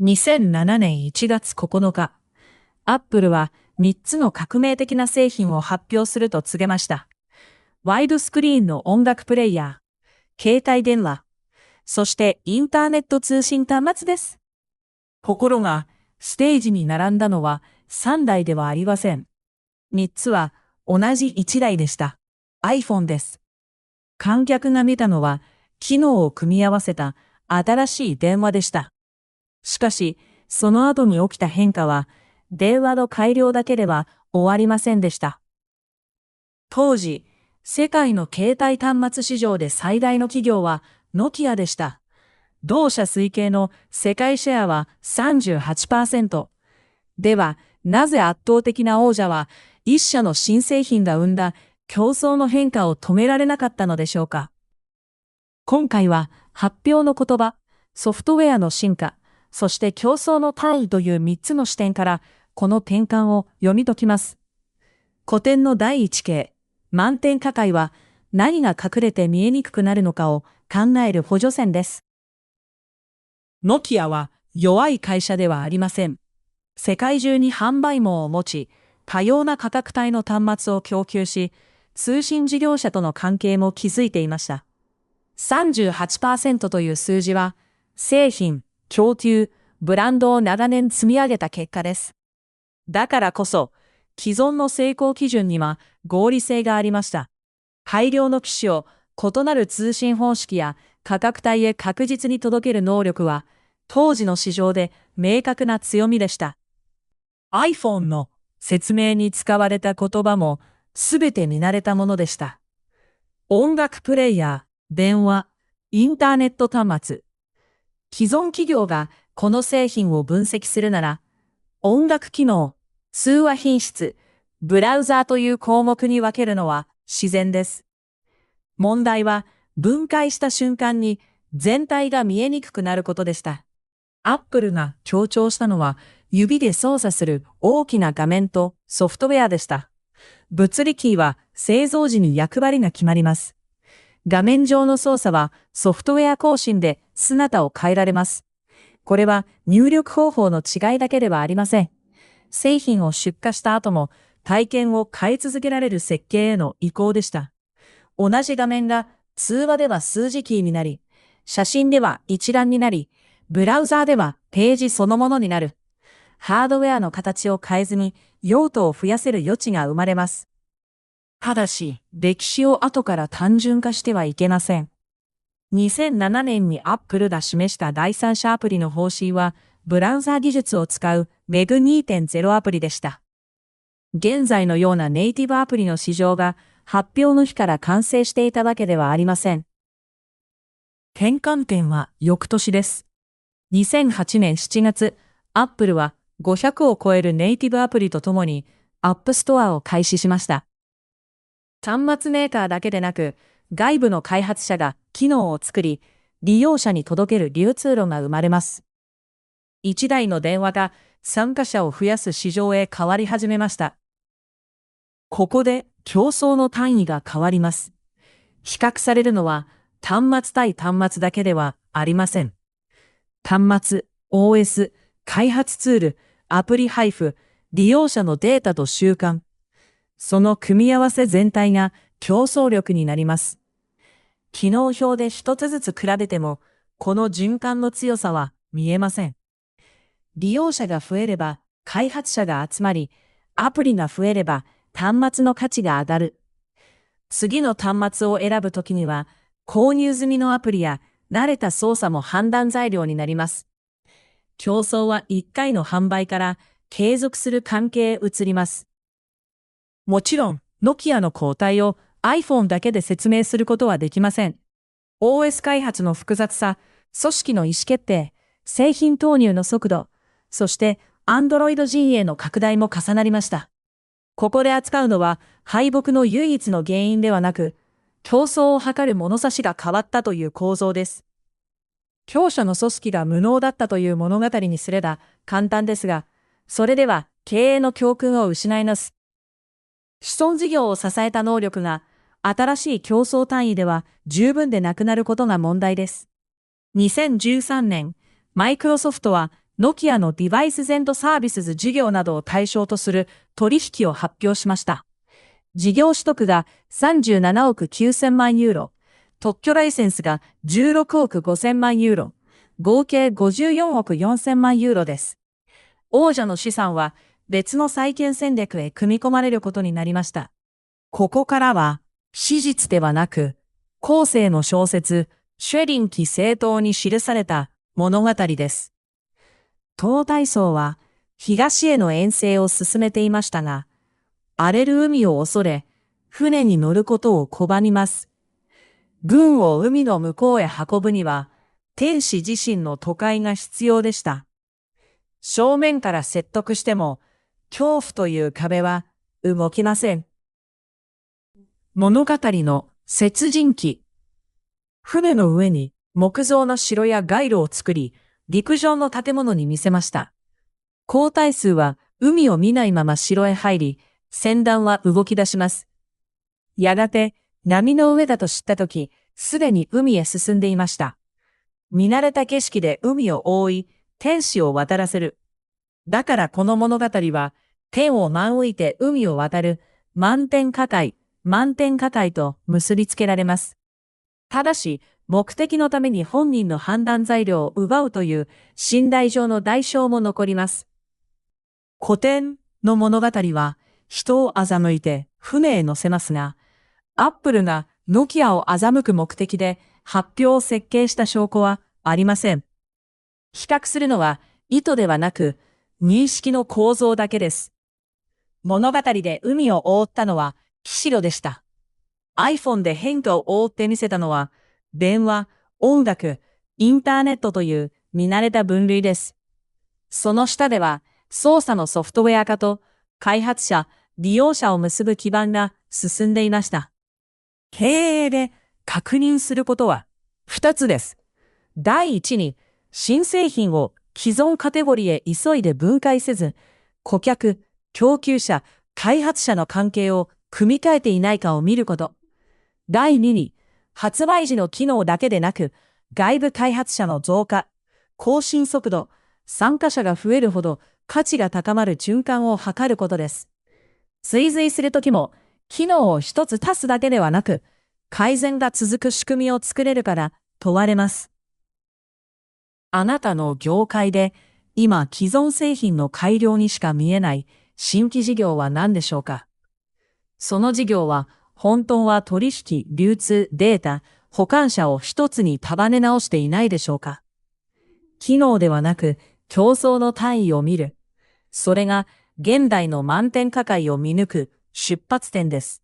2007年1月9日、アップルは3つの革命的な製品を発表すると告げました。ワイドスクリーンの音楽プレイヤー、携帯電話、そしてインターネット通信端末です。ところが、ステージに並んだのは3台ではありません。3つは同じ1台でした。iPhone です。観客が見たのは、機能を組み合わせた新しい電話でした。しかし、その後に起きた変化は、電話の改良だけでは終わりませんでした。当時、世界の携帯端末市場で最大の企業はノキアでした。同社推計の世界シェアは 38%。では、なぜ圧倒的な王者は一社の新製品が生んだ競争の変化を止められなかったのでしょうか。今回は発表の言葉、ソフトウェアの進化、そして競争の単位という3つの視点からこの転換を読み解きます。古典の第一形、満点価解は何が隠れて見えにくくなるのかを考える補助線です。ノキアは弱い会社ではありません。世界中に販売網を持ち、多様な価格帯の端末を供給し、通信事業者との関係も築いていました。38% という数字は、製品、供給、ブランドを長年積み上げた結果です。だからこそ、既存の成功基準には合理性がありました。大量の機種を異なる通信方式や価格帯へ確実に届ける能力は、当時の市場で明確な強みでした。iPhone の説明に使われた言葉もすべて見慣れたものでした。音楽プレイヤー、電話、インターネット端末。既存企業がこの製品を分析するなら、音楽機能、通話品質、ブラウザーという項目に分けるのは自然です。問題は分解した瞬間に全体が見えにくくなることでした。アップルが強調したのは指で操作する大きな画面とソフトウェアでした。物理キーは製造時に役割が決まります。画面上の操作はソフトウェア更新で姿を変えられます。これは入力方法の違いだけではありません。製品を出荷した後も体験を変え続けられる設計への移行でした。同じ画面が通話では数字キーになり、写真では一覧になり、ブラウザーではページそのものになる。ハードウェアの形を変えずに用途を増やせる余地が生まれます。ただし、歴史を後から単純化してはいけません。2007年にアップルが示した第三者アプリの方針は、ブラウザ技術を使う Web2.0 アプリでした。現在のようなネイティブアプリの市場が発表の日から完成していたわけではありません。転換点は翌年です。2008年7月、アップルは500を超えるネイティブアプリとともに、アップストアを開始しました。端末メーカーだけでなく、外部の開発者が機能を作り、利用者に届ける流通路が生まれます。1台の電話が参加者を増やす市場へ変わり始めました。ここで競争の単位が変わります。比較されるのは端末対端末だけではありません。端末、OS、開発ツール、アプリ配布、利用者のデータと習慣。その組み合わせ全体が競争力になります。機能表で一つずつ比べても、この循環の強さは見えません。利用者が増えれば開発者が集まり、アプリが増えれば端末の価値が上がる。次の端末を選ぶときには、購入済みのアプリや慣れた操作も判断材料になります。競争は1回の販売から継続する関係へ移ります。もちろん、ノキアの交代を iPhone だけで説明することはできません。OS 開発の複雑さ、組織の意思決定、製品投入の速度、そして Android 陣営の拡大も重なりました。ここで扱うのは敗北の唯一の原因ではなく、競争を図る物差しが変わったという構造です。強者の組織が無能だったという物語にすれば簡単ですが、それでは経営の教訓を失います。子孫事業を支えた能力が新しい競争単位では十分でなくなることが問題です。2013年、マイクロソフトはノキアのデバイスサービスズ事業などを対象とする取引を発表しました。事業取得が37億9000万ユーロ、特許ライセンスが16億5000万ユーロ、合計54億4000万ユーロです。王者の資産は別の再建戦略へ組み込まれることになりました。ここからは、史実ではなく、後世の小説、シュエリン記政党に記された物語です。東大僧は東への遠征を進めていましたが、荒れる海を恐れ、船に乗ることを拒みます。軍を海の向こうへ運ぶには、天使自身の都会が必要でした。正面から説得しても、恐怖という壁は動きません。物語の接人記。船の上に木造の城や街路を作り、陸上の建物に見せました。皇太子は海を見ないまま城へ入り、船団は動き出します。やがて波の上だと知ったとき、すでに海へ進んでいました。見慣れた景色で海を覆い、天使を渡らせる。だからこの物語は、天を真向いて海を渡る満天下界と結びつけられます。ただし、目的のために本人の判断材料を奪うという信頼上の代償も残ります。古典の物語は人を欺いて船へ乗せますが、アップルがノキアを欺く目的で発表を設計した証拠はありません。比較するのは意図ではなく認識の構造だけです。物語で海を覆ったのはキシロでした。iPhone で変化を覆って見せたのは、電話、音楽、インターネットという見慣れた分類です。その下では、操作のソフトウェア化と開発者、利用者を結ぶ基盤が進んでいました。経営で確認することは2つです。第一に、新製品を既存カテゴリーへ急いで分解せず、顧客、供給者、開発者の関係を組み替えていないかを見ること。第2に、発売時の機能だけでなく、外部開発者の増加、更新速度、参加者が増えるほど価値が高まる循環を図ることです。追随するときも、機能を一つ足すだけではなく、改善が続く仕組みを作れるから問われます。あなたの業界で、今既存製品の改良にしか見えない新規事業は何でしょうか？その事業は、本当は取引、流通、データ、保管者を一つに束ね直していないでしょうか？機能ではなく、競争の単位を見る。それが、現代の満点価格を見抜く出発点です。